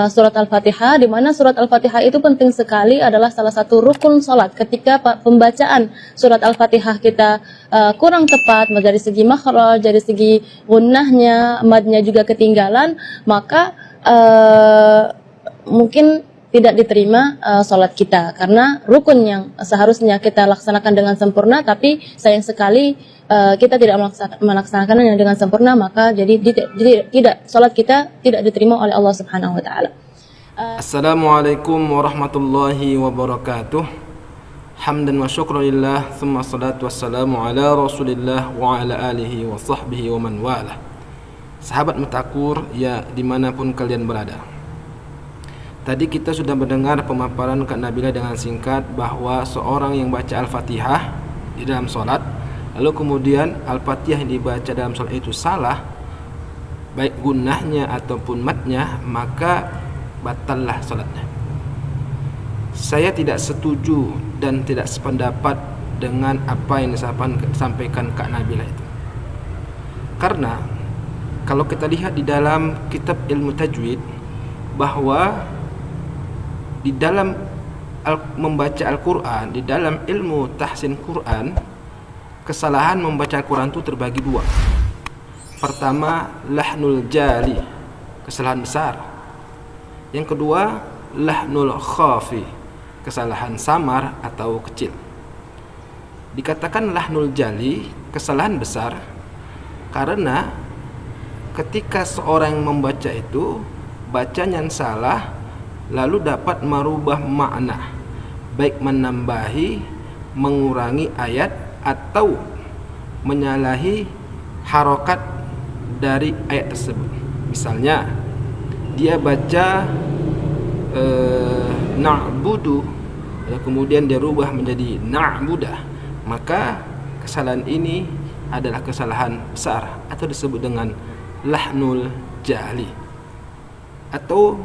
surat Al-Fatihah, di mana surat Al-Fatihah itu penting sekali, adalah salah satu rukun salat. Ketika pembacaan surat Al-Fatihah kita kurang tepat dari segi makhraj, dari segi gunnahnya, madnya juga ketinggalan, maka mungkin tidak diterima sholat kita, karena rukun yang seharusnya kita laksanakan dengan sempurna, tapi sayang sekali kita tidak melaksanakannya dengan sempurna, maka jadi tidak, sholat kita tidak diterima oleh Allah Subhanahu wa taala. Assalamualaikum warahmatullahi wabarakatuh. Hamdan wa syukrulillah, thumma salatu wassalamu ala Rasulillah wa ala alihi wa sahbihi wa man walah. Sahabat Mutakur, ya dimanapun kalian berada. Tadi kita sudah mendengar pemaparan Kak Nabila dengan singkat bahwa seorang yang baca Al-Fatihah di dalam sholat, lalu kemudian Al-Fatihah yang dibaca dalam sholat itu salah, baik gunnahnya ataupun matnya, maka batallah sholatnya. Saya tidak setuju dan tidak sependapat dengan apa yang disampaikan Kak Nabila itu. Karena kalau kita lihat di dalam kitab ilmu tajwid, bahwa di dalam membaca Al-Quran, di dalam ilmu tahsin Quran, kesalahan membaca Al-Quran itu terbagi dua. Pertama, lahnul jali, kesalahan besar. Yang kedua, lahnul khafi, kesalahan samar atau kecil. Dikatakan lahnul jali, kesalahan besar, karena ketika seorang membaca itu, bacanya yang salah, lalu dapat merubah makna, baik menambahi, mengurangi ayat, atau menyalahi harokat dari ayat tersebut. Misalnya dia baca na'budu, kemudian dia rubah menjadi na'budah, maka kesalahan ini adalah kesalahan besar atau disebut dengan lahnul jali. Atau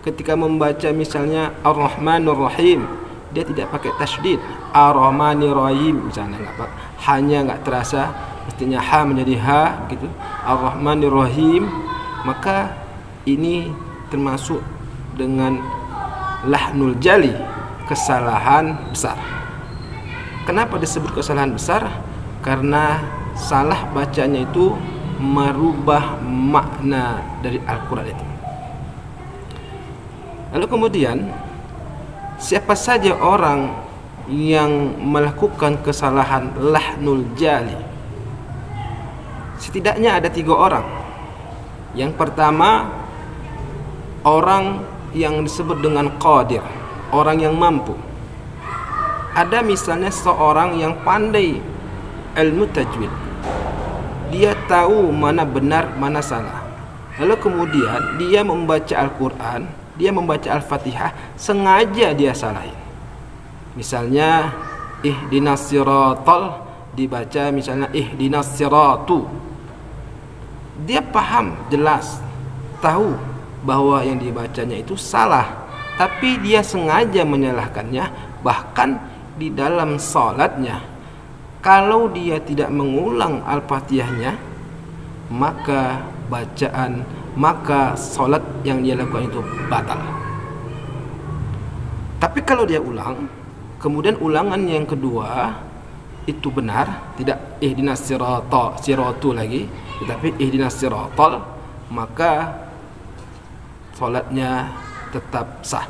ketika membaca misalnya Ar-Rahmanir Rahim, dia tidak pakai tasydid, Ar-Rahmanir Rahim misalnya, nggak terasa, mestinya ha menjadi ha gitu, Ar-Rahmanir Rahim, maka ini termasuk dengan lahnul jali, kesalahan besar. Kenapa disebut kesalahan besar? Karena salah bacanya itu merubah makna dari Al-Quran itu. Lalu kemudian, siapa saja orang yang melakukan kesalahan lahnul jali? Setidaknya ada 3 orang. Yang pertama, orang yang disebut dengan qadir, orang yang mampu. Ada misalnya seorang yang pandai ilmu tajwid, dia tahu mana benar, mana salah. Lalu kemudian dia membaca Al-Quran, dia membaca Al-Fatihah, sengaja dia salahin. Misalnya ihdinas siratal, dibaca misalnya ihdinas siratu. Dia paham, jelas, tahu bahwa yang dibacanya itu salah, tapi dia sengaja menyalahkannya. Bahkan di dalam salatnya, kalau dia tidak mengulang Al-Fatihahnya, maka salat yang dia lakukan itu batal. Tapi kalau dia ulang, kemudian ulangan yang kedua itu benar, tidak ihdinas siratu lagi, tetapi ihdinas siratal, maka salatnya tetap sah.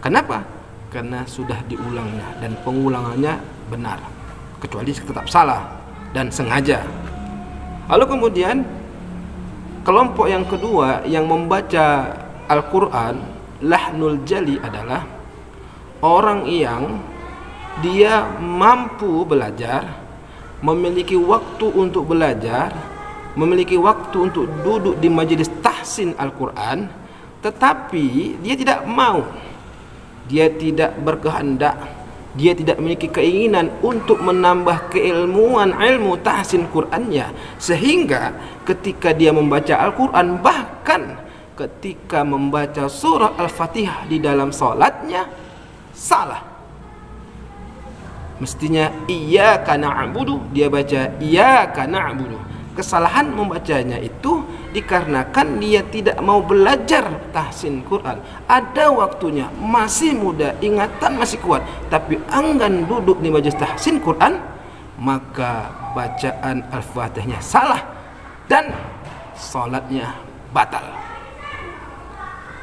Kenapa? Karena sudah diulangnya dan pengulangannya benar, kecuali tetap salah dan sengaja. Lalu kemudian kelompok yang kedua yang membaca Al-Quran lahnul jali adalah orang yang dia mampu belajar, memiliki waktu untuk belajar, memiliki waktu untuk duduk di majelis tahsin Al-Quran, tetapi dia tidak mau, dia tidak berkehendak, dia tidak memiliki keinginan untuk menambah keilmuan ilmu tahsin Qurannya, sehingga ketika dia membaca Al-Quran, bahkan ketika membaca surah Al-Fatihah di dalam salatnya salah. Mestinya iyyaka na'budu, dia baca iyyaka na'budu. Kesalahan membacanya itu dikarenakan dia tidak mau belajar tahsin Quran. Ada waktunya, masih muda, ingatan masih kuat, tapi enggan duduk di majelis tahsin Quran, maka bacaan Al-Fatihahnya salah dan salatnya batal.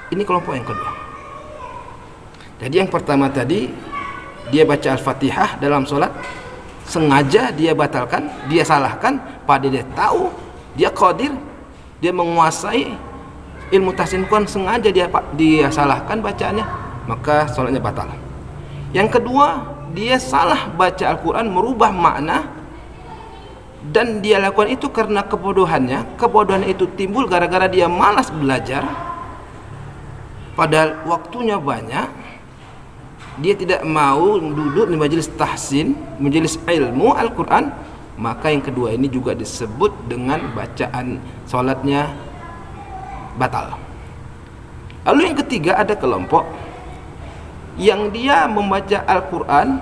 Ini kelompok yang kedua. Jadi yang pertama tadi, dia baca Al-Fatihah dalam salat, sengaja dia batalkan, dia salahkan, padahal dia tahu, dia qadir, dia menguasai ilmu tahsin Quran, sengaja dia salahkan bacaannya, maka salatnya batal. Yang kedua, dia salah baca Al-Quran, merubah makna, dan dia lakukan itu karena kebodohannya. Kebodohan itu timbul gara-gara dia malas belajar, padahal waktunya banyak. Dia tidak mau duduk di majelis tahsin, majelis ilmu Al-Quran, maka yang kedua ini juga disebut dengan bacaan salatnya batal. Lalu yang ketiga, ada kelompok yang dia membaca Al-Quran,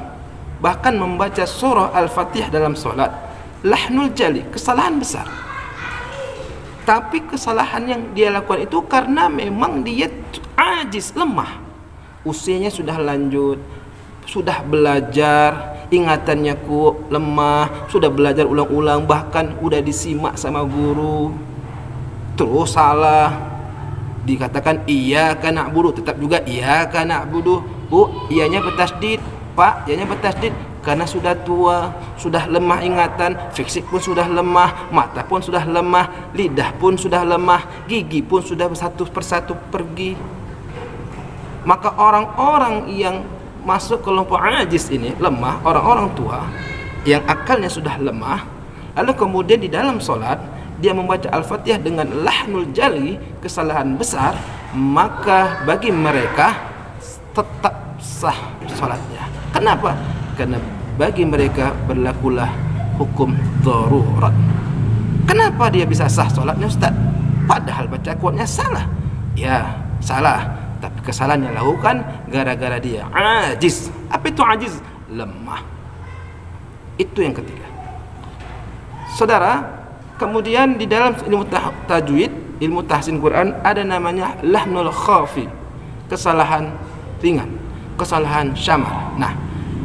bahkan membaca surah Al-Fatihah dalam salat, lahnul jali, kesalahan besar. Tapi kesalahan yang dia lakukan itu karena memang dia ajiz, lemah, usianya sudah lanjut, sudah belajar, ingatannya lemah, sudah belajar ulang-ulang, bahkan udah disimak sama guru, terus salah, dikatakan iyyaka na'budu, tetap juga iyyaka na'budu. Bu, iyanya bertasdid, Pak, iyanya bertasdid, karena sudah tua, sudah lemah ingatan, fisik pun sudah lemah, mata pun sudah lemah, lidah pun sudah lemah, gigi pun sudah satu persatu pergi. Maka orang-orang yang masuk kelompok ajiz ini, lemah, orang-orang tua yang akalnya sudah lemah, lalu kemudian di dalam solat dia membaca Al-Fatihah dengan lahnul jali, kesalahan besar, maka bagi mereka tetap sah solatnya. Kenapa? Karena bagi mereka berlakulah hukum darurat. Kenapa dia bisa sah solatnya, Ustaz? Padahal baca Qurannya salah. Ya, salah, tapi kesalahan yang lakukan gara-gara dia ajiz. Apa itu ajiz? Lemah. Itu yang ketiga. Saudara, kemudian di dalam ilmu tajwid, ilmu tahsin Quran, ada namanya lahnul khafi, kesalahan ringan, kesalahan syamar. Nah,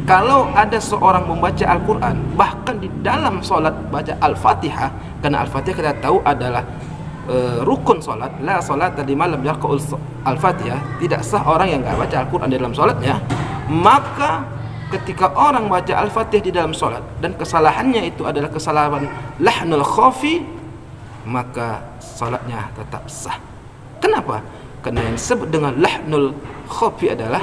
kalau ada seorang membaca Al-Quran, bahkan di dalam solat baca Al-Fatihah, karena Al-Fatihah kita tahu adalah rukun solat, la solat tadi malam yaqul Al-Fatihah, tidak sah orang yang enggak baca Al-Quran di dalam solatnya. Maka ketika orang baca Al-Fatihah di dalam solat dan kesalahannya itu adalah kesalahan lahnul khafi, maka solatnya tetap sah. Kenapa? Karena yang disebut dengan lahnul khafi adalah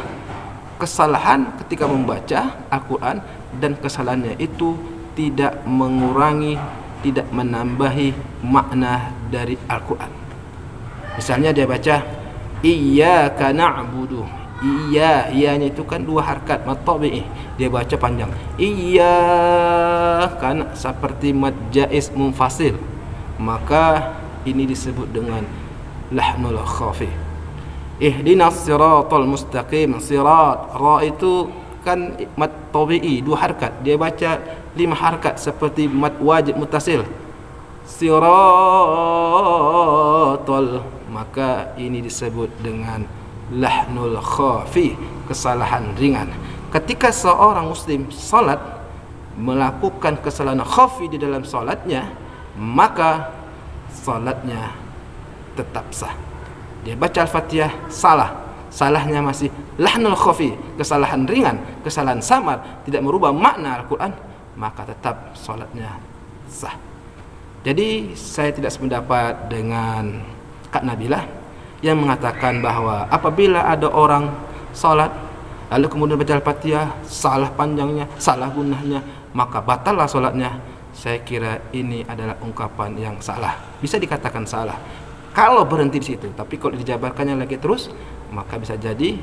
kesalahan ketika membaca Al-Quran, dan kesalahannya itu tidak mengurangi, tidak menambahi makna dari Al-Quran. Misalnya dia baca iyyaka na'budu, iyanya itu kan dua harkat mad tabi'i, dia baca panjang, iyyaka, seperti mad jaiz munfasil, maka ini disebut dengan lahnul khafi. Ihdinas siratal mustaqim, sirat, ra itu kan mad tabi'i dua harkat, dia baca 5 harkat seperti mad wajib muttasil, siratal, maka ini disebut dengan lahnul khafi, kesalahan ringan. Ketika seorang muslim salat melakukan kesalahan khafi di dalam salatnya, maka salatnya tetap sah. Dia baca Al-Fatihah salah, salahnya masih lahnul khafi, kesalahan ringan, kesalahan samar, tidak merubah makna Al-Quran, maka tetap salatnya sah. Jadi saya tidak sependapat dengan Kak Nabilah yang mengatakan bahwa apabila ada orang salat lalu kemudian baca Al-Fatihah salah panjangnya, salah gunahnya, maka batallah salatnya. Saya kira ini adalah ungkapan yang salah. Bisa dikatakan salah kalau berhenti di situ, tapi kalau dijabarkannya lagi terus, maka bisa jadi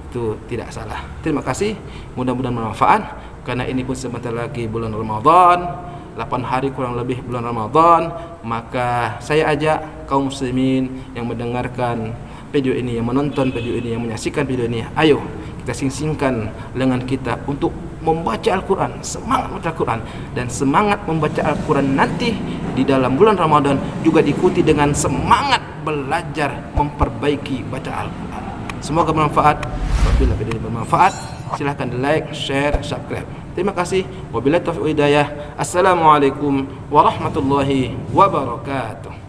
itu tidak salah. Terima kasih, mudah-mudahan bermanfaat. Karena ini pun sebentar lagi bulan Ramadan, 8 hari kurang lebih bulan Ramadan, maka saya ajak kaum muslimin yang mendengarkan video ini, yang menonton video ini, yang menyaksikan video ini, ayo kita sing-singkan lengan kita untuk membaca Al-Quran, semangat membaca Al-Quran, dan semangat membaca Al-Quran nanti di dalam bulan Ramadan juga diikuti dengan semangat belajar memperbaiki baca Al-Quran. Semoga bermanfaat. Apabila video ini bermanfaat, silahkan di like, share, subscribe. Terima kasih. Wabillahi taufiq wal hidayah. Assalamualaikum warahmatullahi wabarakatuh.